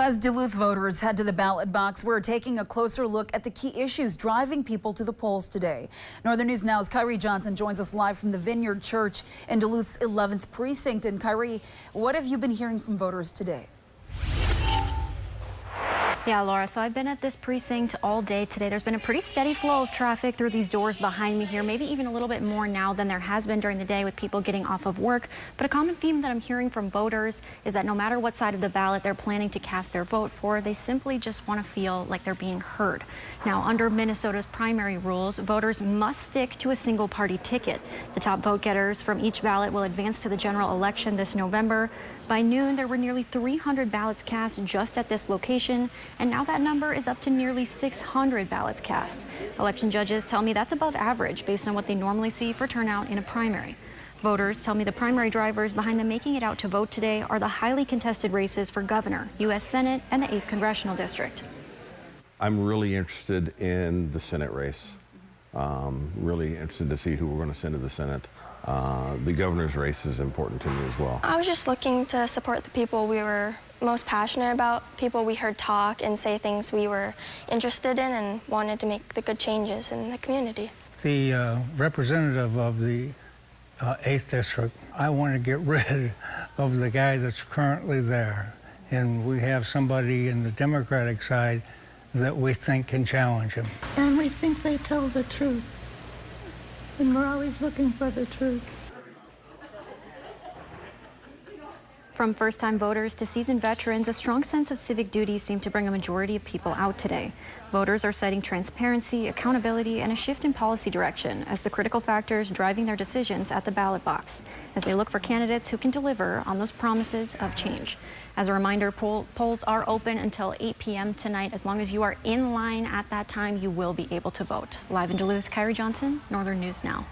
As Duluth voters head to the ballot box, we're taking a closer look at the key issues driving people to the polls today. Northern News Now's Kyrie Johnson joins us live from the Vineyard Church in Duluth's 11th precinct. And Kyrie, what have you been hearing from voters today? Yeah, Laura, so I've been at this precinct all day today. There's been a pretty steady flow of traffic through these doors behind me here, maybe even a little bit more now than there has been during the day with people getting off of work. But a common theme that I'm hearing from voters is that no matter what side of the ballot they're planning to cast their vote for, they simply just want to feel like they're being heard. Now, under Minnesota's primary rules, voters must stick to a single party ticket. The top vote getters from each ballot will advance to the general election this November. By noon, there were nearly 300 ballots cast just at this location, and now that number is up to nearly 600 ballots cast. Election judges tell me that's above average based on what they normally see for turnout in a primary. Voters tell me the primary drivers behind them making it out to vote today are the highly contested races for governor, U.S. Senate, and the 8th Congressional District. I'm really interested in the Senate race. Really interested to see who we're going to send to the Senate. The governor's race is important to me as well. I was just looking to support the people we were most passionate about, people we heard talk and say things we were interested in and wanted to make the good changes in the community. The representative of the 8th District, I want to get rid of the guy that's currently there. And we have somebody in the Democratic side that we think can challenge him. And we think they tell the truth. And we're always looking for the truth. From first-time voters to seasoned veterans, a strong sense of civic duty seemed to bring a majority of people out today. Voters are citing transparency, accountability, and a shift in policy direction as the critical factors driving their decisions at the ballot box, as they look for candidates who can deliver on those promises of change. As a reminder, polls are open until 8 p.m. tonight. As long as you are in line at that time, you will be able to vote. Live in Duluth, Kyrie Johnson, Northern News Now.